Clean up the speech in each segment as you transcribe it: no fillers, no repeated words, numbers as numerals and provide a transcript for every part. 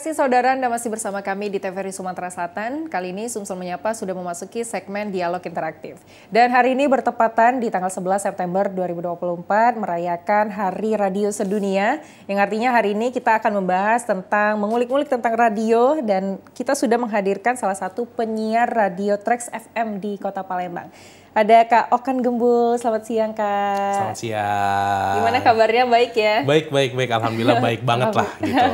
kasih saudara, Anda masih bersama kami di TVRI Sumatera Selatan. Kali ini Sumsel Menyapa sudah memasuki segmen Dialog Interaktif. Dan hari ini bertepatan di tanggal 11 September 2024 merayakan Hari Radio Sedunia. Yang artinya hari ini kita akan membahas tentang, mengulik-ngulik tentang radio. Dan kita sudah menghadirkan salah satu penyiar radio Trax FM di Kota Palembang. Ada Kak Okan Gembul, selamat siang Kak. Selamat siang. Gimana kabarnya, baik ya? Baik. Alhamdulillah baik banget lah gitu.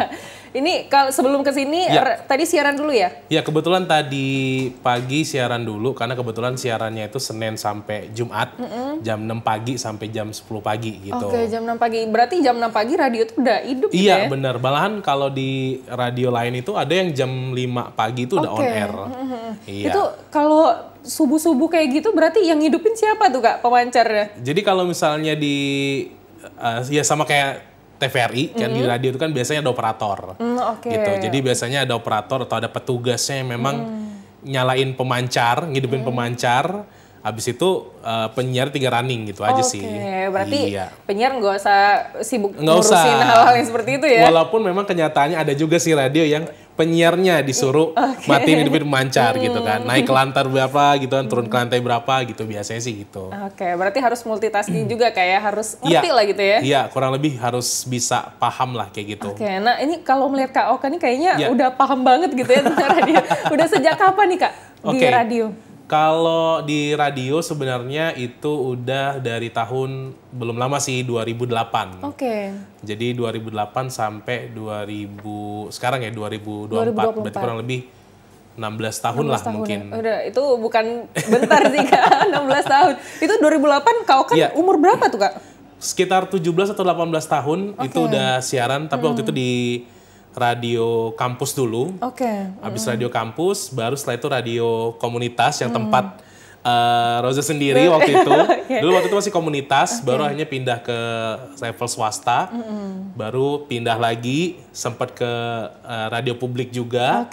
Ini kalau sebelum ke sini tadi siaran dulu ya? Ya kebetulan tadi pagi siaran dulu karena kebetulan siarannya itu Senin sampai Jumat jam 6 pagi sampai jam 10 pagi gitu. Oke, jam 6 pagi. Berarti jam 6 pagi radio itu udah hidup gitu ya? Iya benar. Malahan kalau di radio lain itu ada yang jam 5 pagi itu udah on air. Iya. Itu kalau subuh-subuh kayak gitu berarti yang hidupin siapa tuh Kak pemancarnya? Jadi kalau misalnya di ya sama kayak TVRI kan di radio itu kan biasanya ada operator gitu. Jadi biasanya ada operator atau ada petugasnya yang memang nyalain pemancar, ngidupin pemancar. Habis itu penyiar 3 running gitu aja sih. Oke, berarti penyiar nggak usah sibuk ngurusin hal-hal yang seperti itu ya? Walaupun memang kenyataannya ada juga sih radio yang penyiarnya disuruh matiin hidupin pemancar gitu kan. Naik ke lantai berapa gitu kan, turun ke lantai berapa gitu, biasanya sih gitu. Oke, berarti harus multitasking juga kayak harus ngerti lah gitu ya? Iya, kurang lebih harus bisa paham lah kayak gitu. Oke, nah ini kalau melihat Kak Oka nih kayaknya udah paham banget gitu ya tentang radio. Udah sejak kapan nih Kak di radio? Kalau di radio sebenarnya itu udah dari tahun belum lama sih 2008. Jadi 2008 sampai 2000 sekarang ya 2024. Berarti kurang lebih 16 tahun lah mungkin. Ya. Udah itu bukan bentar sih Kak, 16 tahun. Itu 2008 Kak Okan umur berapa tuh Kak? Sekitar 17 atau 18 tahun itu udah siaran, tapi waktu itu di radio kampus dulu. Habis radio kampus, baru setelah itu radio komunitas yang tempat Roza sendiri waktu itu. Dulu waktu itu masih komunitas, baru akhirnya pindah ke level swasta. Baru pindah lagi, sempat ke radio publik juga.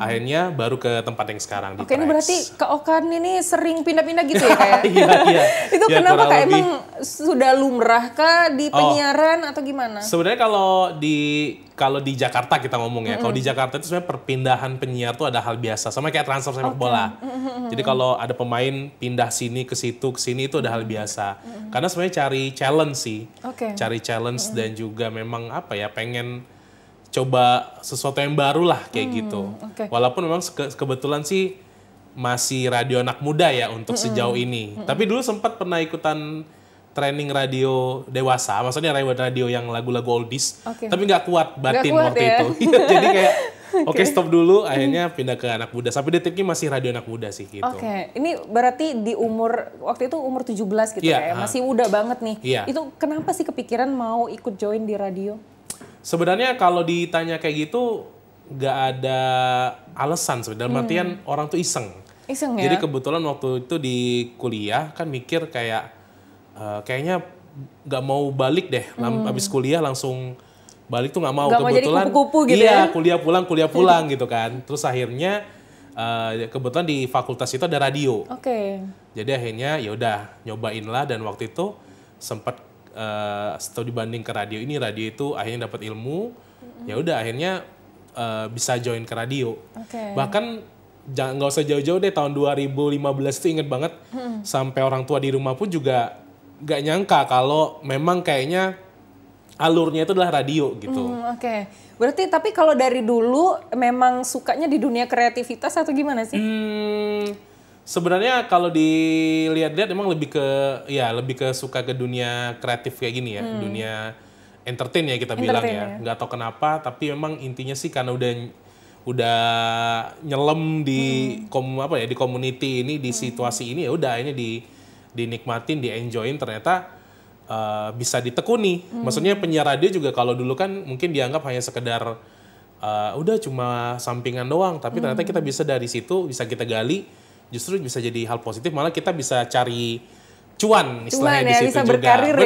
Akhirnya baru ke tempat yang sekarang di Trax. Ini berarti Kak Okan ini sering pindah-pindah gitu ya Kak? Iya. Itu kenapa Kak? Emang sudah lumrah kah di penyiaran atau gimana? Sebenarnya kalau di Jakarta kita ngomong ya, kalau di Jakarta itu sebenarnya perpindahan penyiar tuh ada hal biasa, sama kayak transfer sepak bola. Jadi kalau ada pemain pindah sini ke situ ke sini itu ada hal biasa. Karena sebenarnya cari challenge sih, cari challenge dan juga memang apa ya pengen coba sesuatu yang baru lah kayak gitu. Walaupun memang kebetulan sih masih radio anak muda ya untuk sejauh ini. Tapi dulu sempat pernah ikutan training radio dewasa, maksudnya radio yang lagu-lagu oldies, tapi nggak kuat batin waktu itu. Jadi kayak stop dulu, akhirnya pindah ke anak muda. Sampai detiknya masih radio anak muda sih gitu. Ini berarti di waktu itu umur 17 gitu ya, masih muda banget nih. Itu kenapa sih kepikiran mau ikut join di radio? Sebenarnya kalau ditanya kayak gitu, nggak ada alasan sebenarnya. Dalam artian orang tuh iseng ya? Jadi kebetulan waktu itu di kuliah kan mikir kayak, kayaknya nggak mau balik deh, habis kuliah langsung balik tuh nggak mau. Nggak kebetulan mau jadi kupu-kupu gitu ya? kuliah pulang gitu kan. Terus akhirnya kebetulan di fakultas itu ada radio. Jadi akhirnya ya udah nyobain lah, dan waktu itu sempat setelah dibanding ke radio itu akhirnya dapat ilmu. Ya udah akhirnya bisa join ke radio. Bahkan nggak usah jauh-jauh deh, tahun 2015 itu inget banget, sampai orang tua di rumah pun juga gak nyangka kalau memang kayaknya alurnya itu adalah radio gitu. Berarti tapi kalau dari dulu memang sukanya di dunia kreativitas atau gimana sih? Sebenarnya kalau dilihat-lihat memang lebih ke suka ke dunia kreatif kayak gini ya, dunia entertain ya kita bilang ya. Nggak tahu kenapa, tapi memang intinya sih karena udah nyelam di di community ini, di situasi ini, ya udah ini dinikmatin, di-enjoyin, ternyata bisa ditekuni. Maksudnya penyiar radio juga kalau dulu kan mungkin dianggap hanya sekedar udah cuma sampingan doang, tapi ternyata kita bisa dari situ, bisa kita gali, justru bisa jadi hal positif, malah kita bisa cari cuan istilahnya di situ bisa juga. Berkarir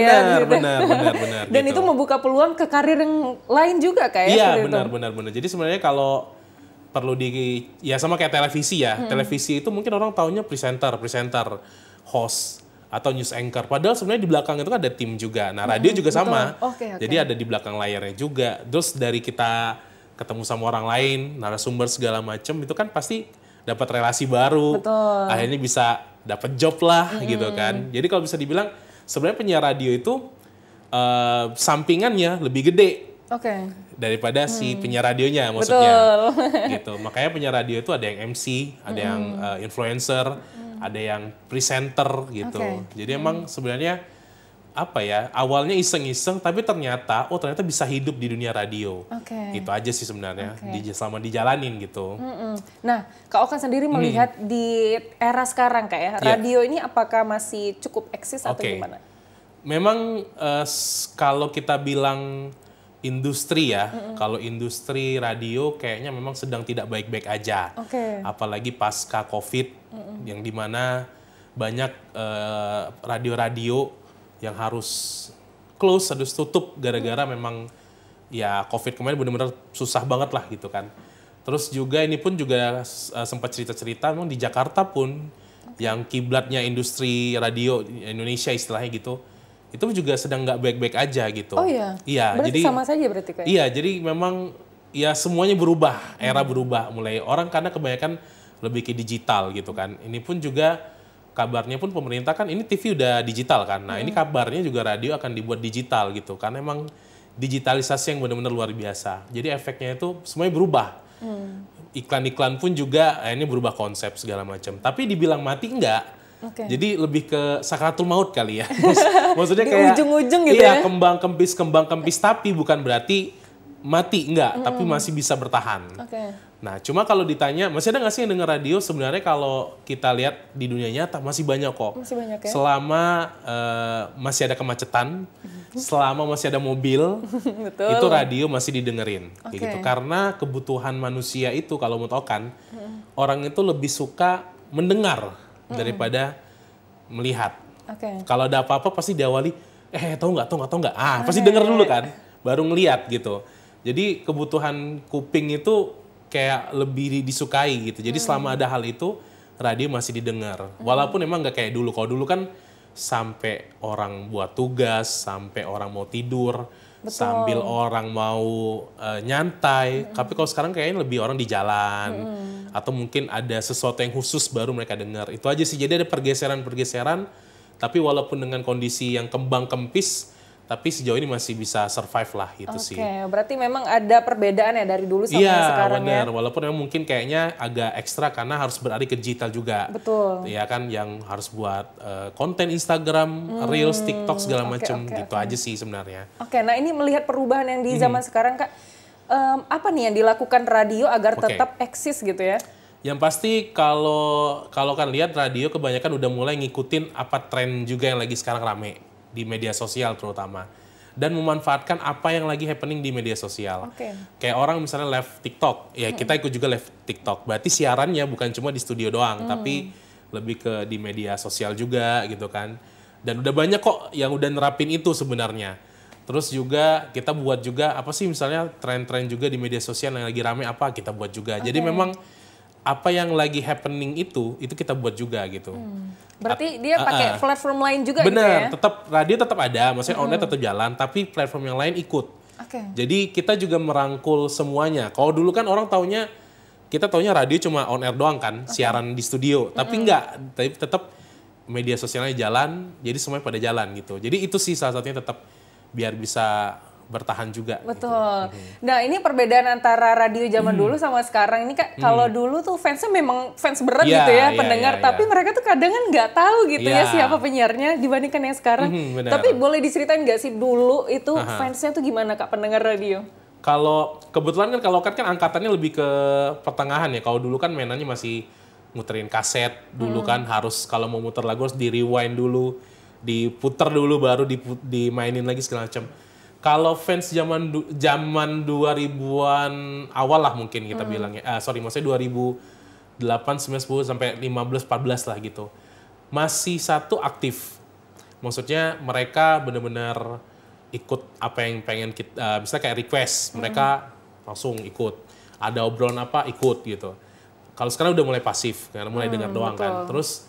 benar. Dan gitu. Itu membuka peluang ke karir yang lain juga kayak. Iya, benar. Jadi sebenarnya kalau perlu sama kayak televisi ya. Televisi itu mungkin orang taunya presenter, host atau news anchor. Padahal sebenarnya di belakang itu kan ada tim juga. Nah, radio juga sama. Jadi ada di belakang layarnya juga. Terus dari kita ketemu sama orang lain, narasumber segala macem, itu kan pasti dapat relasi baru. Betul. Akhirnya bisa dapat job lah gitu kan. Jadi kalau bisa dibilang sebenarnya penyiar radio itu sampingannya lebih gede daripada si penyiar radionya maksudnya. Gitu. Makanya penyiar radio itu ada yang MC, ada yang influencer, ada yang presenter gitu. Jadi emang sebenarnya apa ya, awalnya iseng-iseng tapi ternyata bisa hidup di dunia radio. Itu aja sih sebenarnya selama dijalanin gitu. Nah, Kak Okan sendiri melihat di era sekarang Kak ya, radio ini apakah masih cukup eksis atau gimana? Memang kalau kita bilang industri ya, kalau industri radio kayaknya memang sedang tidak baik-baik aja. Apalagi pasca COVID yang dimana banyak radio-radio yang harus close, harus tutup gara-gara memang ya COVID kemarin benar-benar susah banget lah gitu kan. Terus juga ini pun juga sempat cerita-cerita memang di Jakarta pun yang kiblatnya industri radio Indonesia istilahnya gitu, itu juga sedang nggak baik-baik aja gitu. Oh iya? Iya. Berarti jadi sama saja berarti kayak? Iya, jadi memang ya semuanya berubah, era berubah. Mulai orang karena kebanyakan lebih ke digital gitu kan. Ini pun juga kabarnya pun pemerintah kan ini TV udah digital kan. Nah ini kabarnya juga radio akan dibuat digital gitu. Karena emang digitalisasi yang benar-benar luar biasa. Jadi efeknya itu semuanya berubah. Iklan-iklan pun juga ini berubah konsep segala macam. Tapi dibilang mati enggak. Jadi lebih ke sakaratul maut kali ya. Maksudnya di kayak ujung-ujung gitu ya. kembang kempis tapi bukan berarti mati enggak, tapi masih bisa bertahan. Nah, cuma kalau ditanya, masih ada nggak sih yang dengar radio? Sebenarnya kalau kita lihat di dunia nyata masih banyak kok. Masih banyak ya? Selama masih ada kemacetan, selama masih ada mobil, itu radio masih didengerin. Gitu. Karena kebutuhan manusia itu, kalau menurut Okan, orang itu lebih suka mendengar daripada melihat. Kalau ada apa-apa pasti diawali, tahu nggak? Pasti denger dulu kan, baru ngelihat gitu. Jadi kebutuhan kuping itu kayak lebih disukai gitu. Jadi selama ada hal itu, radio masih didengar. Walaupun emang nggak kayak dulu. Kalau dulu kan sampai orang buat tugas, sampai orang mau tidur, sambil orang mau nyantai. Tapi kalau sekarang kayaknya lebih orang di jalan. Atau mungkin ada sesuatu yang khusus baru mereka dengar. Itu aja sih. Jadi ada pergeseran-pergeseran. Tapi walaupun dengan kondisi yang kembang kempis, tapi sejauh ini masih bisa survive lah gitu sih. Berarti memang ada perbedaan ya dari dulu sampai sekarang bener. ya. Walaupun memang mungkin kayaknya agak ekstra karena harus beralih ke digital juga. Betul. Ya kan, yang harus buat konten Instagram, Reels, TikTok segala macam gitu aja sih sebenarnya. Nah ini melihat perubahan yang di zaman sekarang Kak, apa nih yang dilakukan radio agar tetap eksis gitu ya? Yang pasti kalau kan lihat radio kebanyakan udah mulai ngikutin apa tren juga yang lagi sekarang rame di media sosial terutama, dan memanfaatkan apa yang lagi happening di media sosial. Kayak orang misalnya live TikTok, ya kita ikut juga live TikTok. Berarti siarannya bukan cuma di studio doang, tapi lebih ke di media sosial juga gitu kan. Dan udah banyak kok yang udah nerapin itu sebenarnya. Terus juga kita buat juga apa sih misalnya tren-tren juga di media sosial yang lagi rame apa kita buat juga. Jadi memang apa yang lagi happening itu kita buat juga gitu. Berarti dia pakai platform lain juga gitu ya? Bener, tetap radio tetap ada, maksudnya online tetap jalan, tapi platform yang lain ikut. Jadi kita juga merangkul semuanya. Kalau dulu kan orang kita taunya radio cuma on air doang kan, siaran di studio. Tapi enggak, tapi tetap media sosialnya jalan, jadi semuanya pada jalan gitu. Jadi itu sih salah satunya tetap biar bisa bertahan juga. Betul. Gitu. Nah ini perbedaan antara radio zaman dulu sama sekarang ini Kak, kalau dulu tuh fansnya memang fans berat gitu ya, pendengar. Tapi mereka tuh kadang kan nggak tahu gitu ya siapa penyiarnya dibandingkan yang sekarang. Tapi boleh diceritain nggak sih dulu itu fansnya tuh gimana Kak pendengar radio? Kalau kebetulan kan angkatannya lebih ke pertengahan ya. Kalau dulu kan mainannya masih muterin kaset. Dulu kan harus kalau mau muter lagu harus di rewind dulu, diputer dulu baru dimainin lagi segala macam. Kalau fans zaman 2000-an awal lah mungkin kita bilangnya. Maksudnya 2008, 9, 10 sampai 15, 14 lah gitu. Masih satu aktif. Maksudnya mereka benar-benar ikut apa yang pengen kita, misalnya kayak request, mereka langsung ikut. Ada obrolan apa, ikut gitu. Kalau sekarang udah mulai pasif, karena mulai dengar doang kan. Terus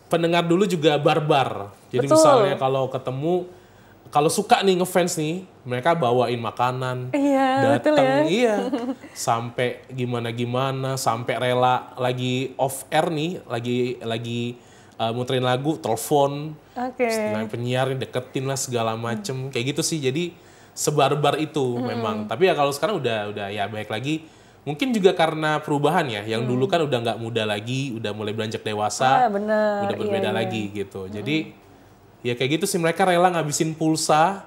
pendengar dulu juga barbar. Jadi misalnya kalau ketemu kalau suka nih ngefans nih, mereka bawain makanan, Iya, betul datang, ya. iya, sampai gimana, sampai rela lagi off air nih, lagi muterin lagu, telepon, Oke. penyiar deketin lah segala macem, kayak gitu sih. Jadi sebarbar itu memang. Tapi ya kalau sekarang udah ya baik lagi. Mungkin juga karena perubahan ya, yang dulu kan udah nggak muda lagi, udah mulai beranjak dewasa, Bener. udah berbeda Iya. lagi gitu. Jadi ya kayak gitu sih, mereka rela ngabisin pulsa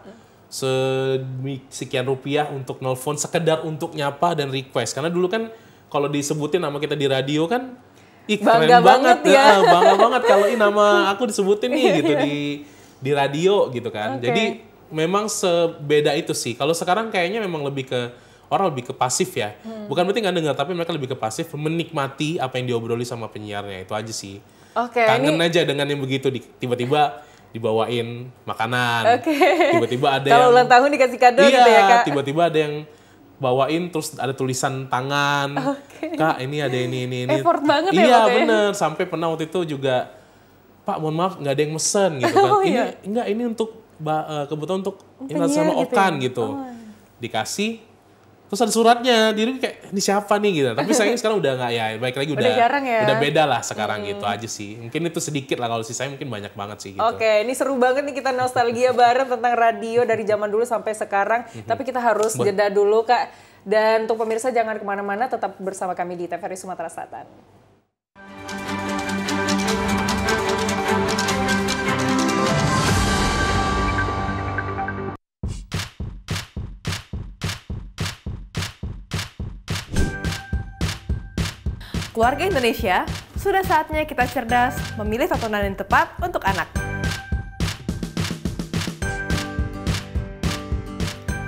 sekian rupiah untuk nelfon sekedar untuk nyapa dan request. Karena dulu kan kalau disebutin nama kita di radio kan, ih keren Bangga banget banget ya. bangga banget kalau ini nama aku disebutin nih gitu di radio gitu kan. Oke. Jadi memang sebeda itu sih. Kalau sekarang kayaknya memang orang lebih ke pasif ya. Bukan berarti nggak dengar, tapi mereka lebih ke pasif, menikmati apa yang diobroli sama penyiarnya, itu aja sih. Oke, Kangen aja dengan yang begitu, tiba-tiba dibawain makanan. Oke. Tiba-tiba ada Kalau yang ulang tahun dikasih kado iya, gitu ya, Kak? tiba-tiba ada yang bawain terus ada tulisan tangan. Kak, ini ada ini. Effort banget ya, iya, Pak, ya? bener. Sampai pernah waktu itu juga, Pak, mohon maaf nggak ada yang mesen gitu kan. Oh, Ini iya. enggak, ini untuk kebetulan untuk ini Penyiar sama gitu Okan ya? gitu. Dikasih, terus ada suratnya, diri kayak ini siapa nih gitu. Tapi sayangnya sekarang udah nggak ya, baik lagi Udah jarang ya? udah beda lah sekarang gitu aja sih. Mungkin itu sedikit lah, kalau sisanya mungkin banyak banget sih gitu. Oke, ini seru banget nih kita nostalgia bareng tentang radio dari zaman dulu sampai sekarang. Tapi kita harus jeda dulu, Kak. Dan untuk pemirsa jangan kemana-mana, tetap bersama kami di TVRI Sumatera Selatan. Keluarga Indonesia, sudah saatnya kita cerdas memilih tontonan yang tepat untuk anak.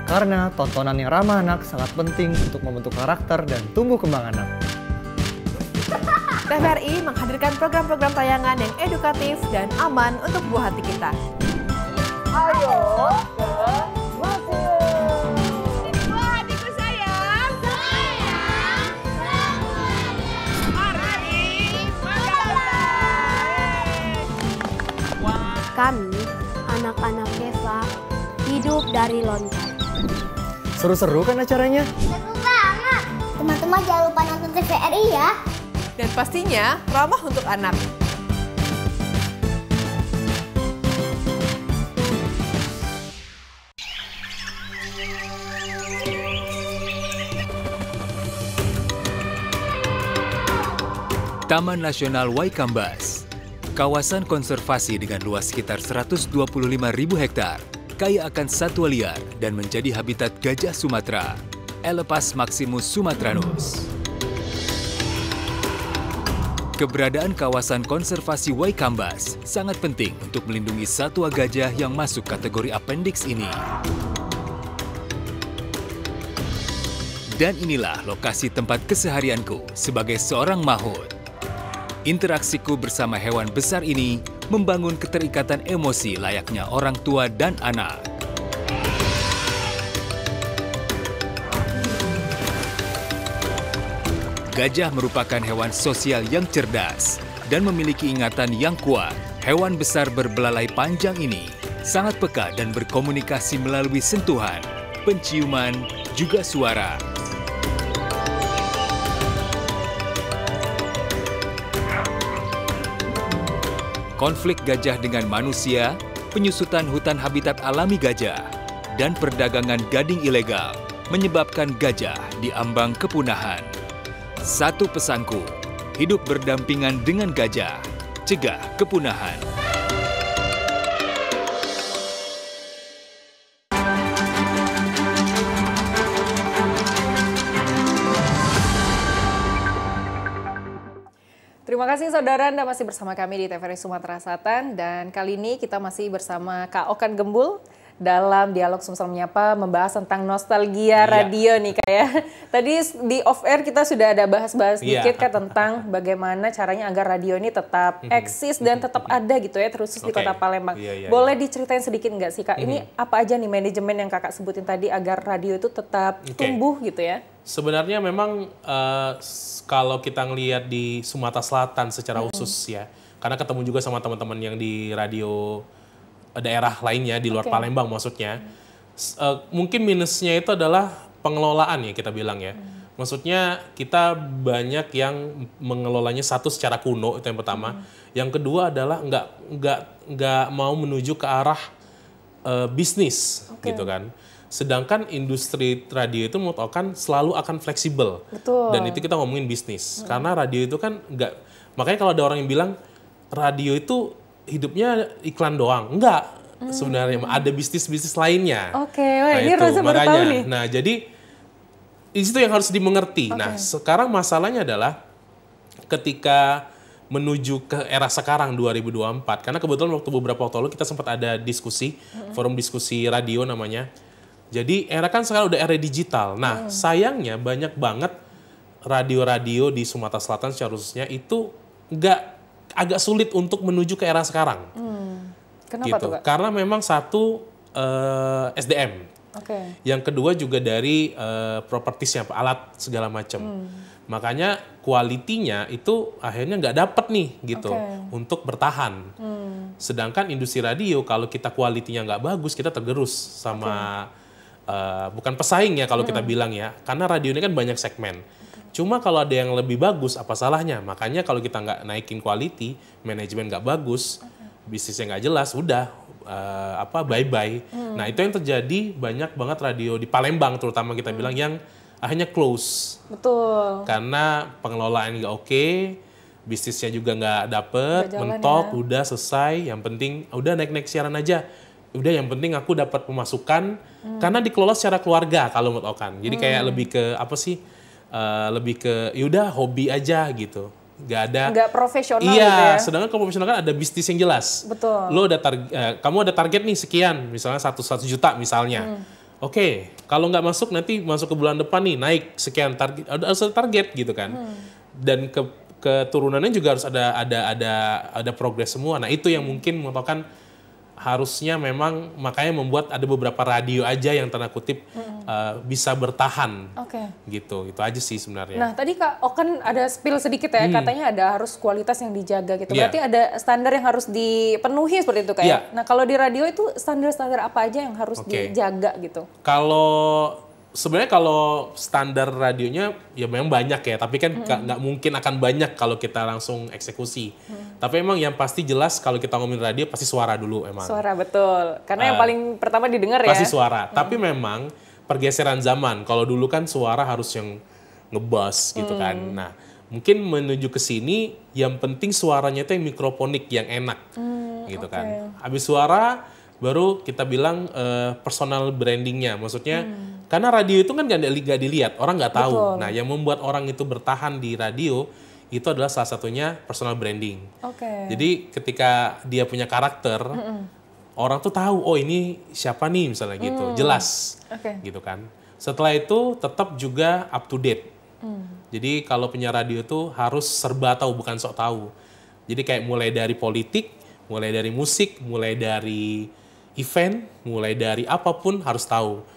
Karena tontonan yang ramah anak sangat penting untuk membentuk karakter dan tumbuh kembang anak. TVRI menghadirkan program-program tayangan yang edukatif dan aman untuk buah hati kita. Kami, anak-anak Keva, hidup dari lonceng. Seru-seru kan acaranya? Seru banget! Teman-teman jangan lupa nonton TVRI ya. Dan pastinya ramah untuk anak. Taman Nasional Waikambas, kawasan konservasi dengan luas sekitar 125.000 hektar, kaya akan satwa liar dan menjadi habitat gajah Sumatera, Elepas maximus sumatranus. Keberadaan kawasan konservasi Waikambas sangat penting untuk melindungi satwa gajah yang masuk kategori appendix ini. Dan inilah lokasi tempat keseharianku sebagai seorang mahout. Interaksiku bersama hewan besar ini membangun keterikatan emosi layaknya orang tua dan anak. Gajah merupakan hewan sosial yang cerdas dan memiliki ingatan yang kuat. Hewan besar berbelalai panjang ini sangat peka dan berkomunikasi melalui sentuhan, penciuman, juga suara. Konflik gajah dengan manusia, penyusutan hutan habitat alami gajah, dan perdagangan gading ilegal menyebabkan gajah diambang kepunahan. Satu pesanku, hidup berdampingan dengan gajah, cegah kepunahan. Terima kasih saudara, Anda masih bersama kami di TVRI Sumatera Selatan. Dan kali ini kita masih bersama Kak Okan Gembul dalam Dialog Sumsel Menyapa membahas tentang nostalgia radio nih Kak ya. Tadi di off air kita sudah ada bahas-bahas sedikit Kak tentang bagaimana caranya agar radio ini tetap eksis dan tetap ada gitu ya, terusus di Kota Palembang. Boleh diceritain sedikit nggak sih Kak, ini apa aja nih manajemen yang Kakak sebutin tadi agar radio itu tetap tumbuh gitu ya? Sebenarnya memang kalau kita ngelihat di Sumatera Selatan secara khusus ya, karena ketemu juga sama teman-teman yang di radio daerah lainnya di luar Palembang maksudnya. Mungkin minusnya itu adalah pengelolaan ya kita bilang ya. Maksudnya kita banyak yang mengelolanya satu secara kuno itu yang pertama. Yang kedua adalah nggak mau menuju ke arah bisnis gitu kan. Sedangkan industri radio itu menurut Okan selalu akan fleksibel. Betul. Dan itu kita ngomongin bisnis. Karena radio itu kan nggak, makanya kalau ada orang yang bilang radio itu hidupnya iklan doang. Enggak, sebenarnya ada bisnis-bisnis lainnya. Oke, wah, ini itu, Rosa baru tahu nih. Nah, jadi itu yang harus dimengerti. Nah, sekarang masalahnya adalah ketika menuju ke era sekarang 2024, karena kebetulan beberapa waktu lalu kita sempat ada diskusi, forum diskusi radio namanya. Jadi era kan sekarang udah era digital. Nah, sayangnya banyak banget radio-radio di Sumatera Selatan secara khususnya itu agak sulit untuk menuju ke era sekarang. Kenapa gitu. tuh, Kak? Karena memang satu SDM. Yang kedua juga dari propertisnya, alat segala macam. Makanya kualitinya itu akhirnya nggak dapet nih gitu untuk bertahan. Sedangkan industri radio kalau kita kualitinya nggak bagus, kita tergerus sama bukan pesaing ya kalau kita bilang ya. Karena radio ini kan banyak segmen. Cuma kalau ada yang lebih bagus, apa salahnya? Makanya kalau kita nggak naikin quality, manajemen nggak bagus, bisnisnya nggak jelas, udah bye-bye. Nah itu yang terjadi banyak banget radio di Palembang terutama kita bilang yang akhirnya close. Betul. Karena pengelolaan nggak oke, bisnisnya juga nggak dapet, mentok, udah selesai. Yang penting udah naik-naik siaran aja. Udah yang penting aku dapat pemasukan karena dikelola secara keluarga kalau menurut Okan. Jadi kayak lebih ke apa sih? Lebih ke yaudah hobi aja gitu. Nggak profesional gitu ya. sedangkan Kalau profesional kan ada bisnis yang jelas. Betul. Lo ada kamu ada target nih sekian, misalnya 1 juta misalnya. Oke, kalau nggak masuk nanti masuk ke bulan depan nih naik sekian target, harus ada target gitu kan. Dan keturunannya juga harus ada progres semua. Nah itu yang mungkin merupakan harusnya memang makanya membuat ada beberapa radio aja yang tanda kutip bisa bertahan. Gitu. Itu aja sih sebenarnya. Nah, tadi Kak Okan ada spill sedikit ya, katanya ada harus kualitas yang dijaga gitu. Berarti ada standar yang harus dipenuhi seperti itu kayak. Nah, kalau di radio itu standar-standar apa aja yang harus dijaga gitu? Sebenarnya kalau standar radionya ya memang banyak ya, tapi kan nggak mungkin akan banyak kalau kita langsung eksekusi. Tapi emang yang pasti jelas kalau kita ngomongin radio pasti suara dulu emang. Suara betul, karena yang paling pertama didengar ya. Pasti suara, tapi memang pergeseran zaman. Kalau dulu kan suara harus yang ngebass gitu kan. Nah mungkin menuju ke sini yang penting suaranya itu yang mikrofonik yang enak gitu kan. Habis suara baru kita bilang personal brandingnya, maksudnya karena radio itu kan nggak dilihat, orang nggak tahu. Betul. Nah, yang membuat orang itu bertahan di radio itu adalah salah satunya personal branding. Jadi ketika dia punya karakter, orang tuh tahu, oh ini siapa nih misalnya gitu, jelas, gitu kan. Setelah itu tetap juga up to date. Jadi kalau punya radio itu harus serba tahu, bukan sok tahu. Jadi kayak mulai dari politik, mulai dari musik, mulai dari event, mulai dari apapun harus tahu.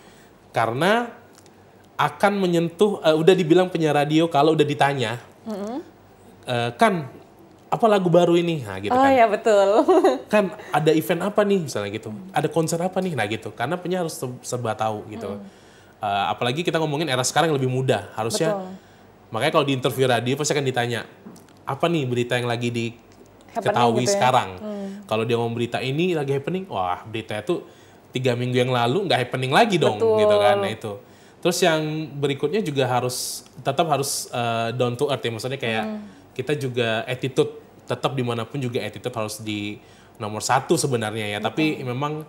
Karena akan menyentuh, udah dibilang penyiar radio kalau udah ditanya, kan apa lagu baru ini, nah gitu kan. Oh ya betul. Kan ada event apa nih misalnya gitu, ada konser apa nih, nah gitu. Karena penyiar harus serba tahu gitu. Apalagi kita ngomongin era sekarang yang lebih mudah, harusnya. Makanya kalau di interview radio pasti akan ditanya, apa nih berita yang lagi diketahui gitu sekarang. Kalau dia ngomong berita ini lagi happening, wah berita itu 3 minggu yang lalu nggak happening lagi dong, gitu kan. Nah itu. Terus yang berikutnya juga tetap harus down to earth ya, maksudnya kayak kita juga attitude, tetap dimanapun juga attitude harus di nomor 1 sebenarnya ya. Tapi memang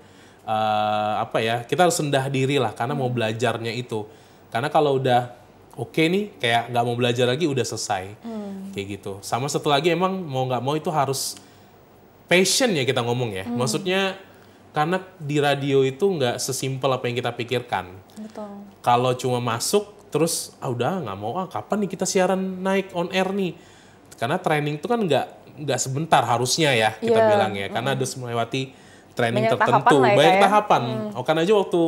kita harus rendah diri lah karena mau belajarnya itu. Karena kalau udah oke nih, kayak nggak mau belajar lagi udah selesai, kayak gitu. Sama satu lagi emang mau nggak mau itu harus passion ya kita ngomong ya. Maksudnya karena di radio itu nggak sesimpel apa yang kita pikirkan. Kalau cuma masuk terus udah nggak mau kapan nih kita siaran naik on air nih. Karena training itu kan nggak sebentar harusnya ya kita bilang ya. Karena harus melewati training tertentu. Banyak tahapan. Kan aja waktu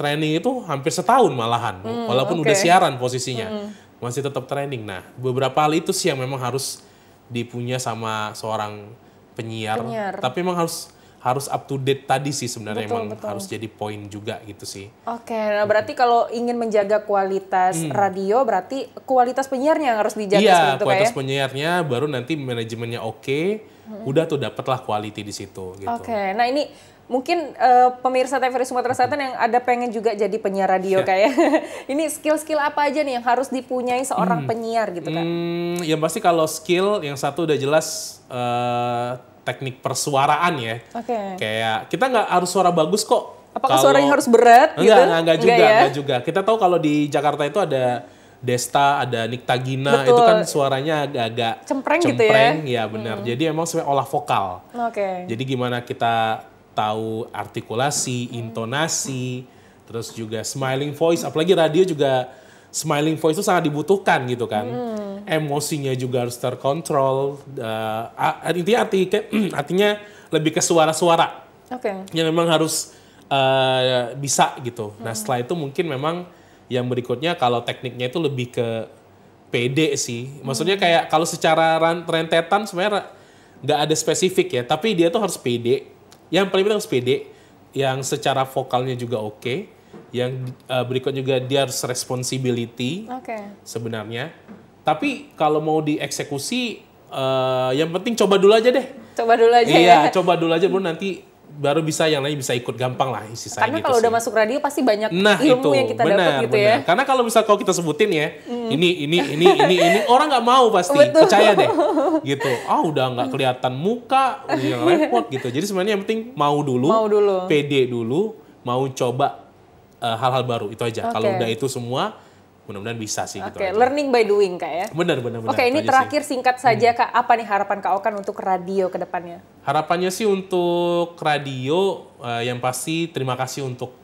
training itu hampir setahun malahan. Walaupun udah siaran posisinya. Masih tetap training. Nah beberapa hal itu sih yang memang harus dipunya sama seorang penyiar. Tapi memang harus up to date tadi sih sebenarnya, Betul, emang betul. harus jadi poin juga gitu sih. Oke, nah berarti kalau ingin menjaga kualitas radio, berarti kualitas penyiarnya yang harus dijaga seperti Iya, itu kualitas Kak ya? penyiarnya, baru nanti manajemennya oke, udah tuh dapatlah quality di situ gitu. Oke, nah ini mungkin pemirsa TVRI Sumatera Selatan yang ada pengen juga jadi penyiar radio Kak ya. Ini skill-skill apa aja nih yang harus dipunyai seorang penyiar gitu Kak? Yang pasti kalau skill yang satu udah jelas teknik persuaraan ya. Oke. Kayak kita nggak harus suara bagus kok. Apakah suaranya harus berat gitu? Enggak juga, ya? enggak juga. Kita tahu kalau di Jakarta itu ada Desta, ada Nikta Gina, Betul. itu kan suaranya agak-agak Cempreng gitu ya? ya benar. Jadi emang sebenarnya olah vokal. Oke. Jadi gimana kita tahu artikulasi, intonasi, terus juga smiling voice, apalagi radio juga smiling voice itu sangat dibutuhkan gitu kan. Emosinya juga harus terkontrol. Intinya artinya lebih ke suara-suara Oke. yang memang harus bisa gitu. Nah setelah itu mungkin memang yang berikutnya kalau tekniknya itu lebih ke PD sih. Maksudnya kayak kalau secara rentetan sebenarnya nggak ada spesifik ya, tapi dia tuh harus PD. Yang paling penting harus PD, yang secara vokalnya juga oke. Yang berikut juga dia harus responsibility sebenarnya. Tapi kalau mau dieksekusi, yang penting coba dulu aja deh. Coba dulu aja ya. Iya, coba dulu aja, baru nanti baru bisa yang lain bisa ikut gampang lah isi saya Karena gitu kalau sih. udah masuk radio pasti banyak Nah ilmu itu yang kita dapat gitu ya. Karena kalau misal kalau kita sebutin ya, ini orang nggak mau pasti, percaya deh, gitu. Udah nggak kelihatan muka, yang repot gitu. Jadi sebenarnya yang penting mau dulu, pede dulu, mau coba hal-hal baru itu aja. Kalau udah itu semua, mudah-mudahan bisa sih gitu. Oke, learning by doing Kak ya. Benar. Oke, ini terakhir singkat saja Kak, apa nih harapan Kak Okan untuk radio ke depannya? Harapannya sih untuk radio yang pasti terima kasih untuk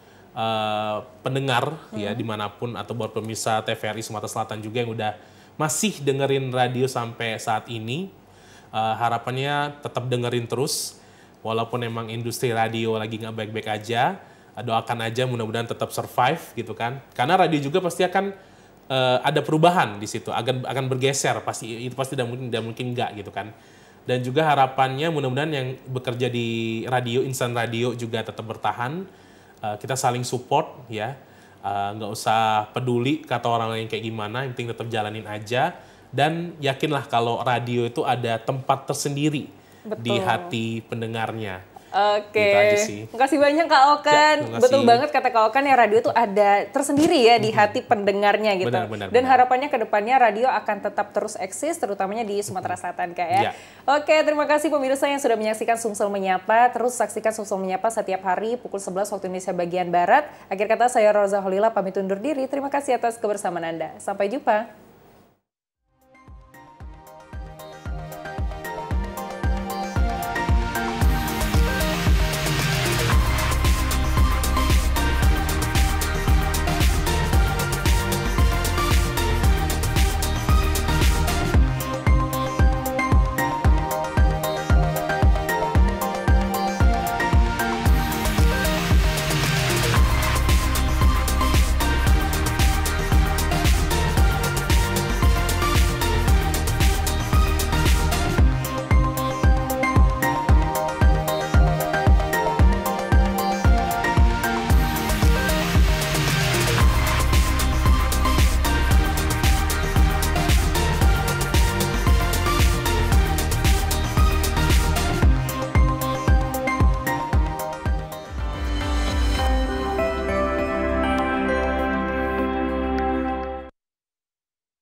pendengar ya dimanapun atau buat pemirsa TVRI Sumatera Selatan juga yang udah masih dengerin radio sampai saat ini. Harapannya tetap dengerin terus walaupun emang industri radio lagi nggak baik-baik aja. Doakan aja mudah-mudahan tetap survive gitu kan. Karena radio juga pasti akan ada perubahan di situ, akan bergeser pasti, itu pasti tidak mungkin enggak gitu kan. Dan juga harapannya mudah-mudahan yang bekerja di radio, insan radio juga tetap bertahan. Kita saling support ya, nggak usah peduli kata orang lain kayak gimana, yang penting tetap jalanin aja. Dan yakinlah kalau radio itu ada tempat tersendiri di hati pendengarnya. Oke, Gitu aja sih. makasih banyak Kak Okan. Ya, Betul banget kata Kak Okan ya, radio itu ada tersendiri ya di hati pendengarnya gitu. Dan harapannya ke depannya radio akan tetap terus eksis, terutamanya di Sumatera Selatan Kak ya. Oke, terima kasih pemirsa yang sudah menyaksikan Sumsel Menyapa. Terus saksikan Sumsel Menyapa setiap hari pukul 11 waktu Indonesia bagian Barat. Akhir kata saya Roza Holila pamit undur diri. Terima kasih atas kebersamaan Anda. Sampai jumpa.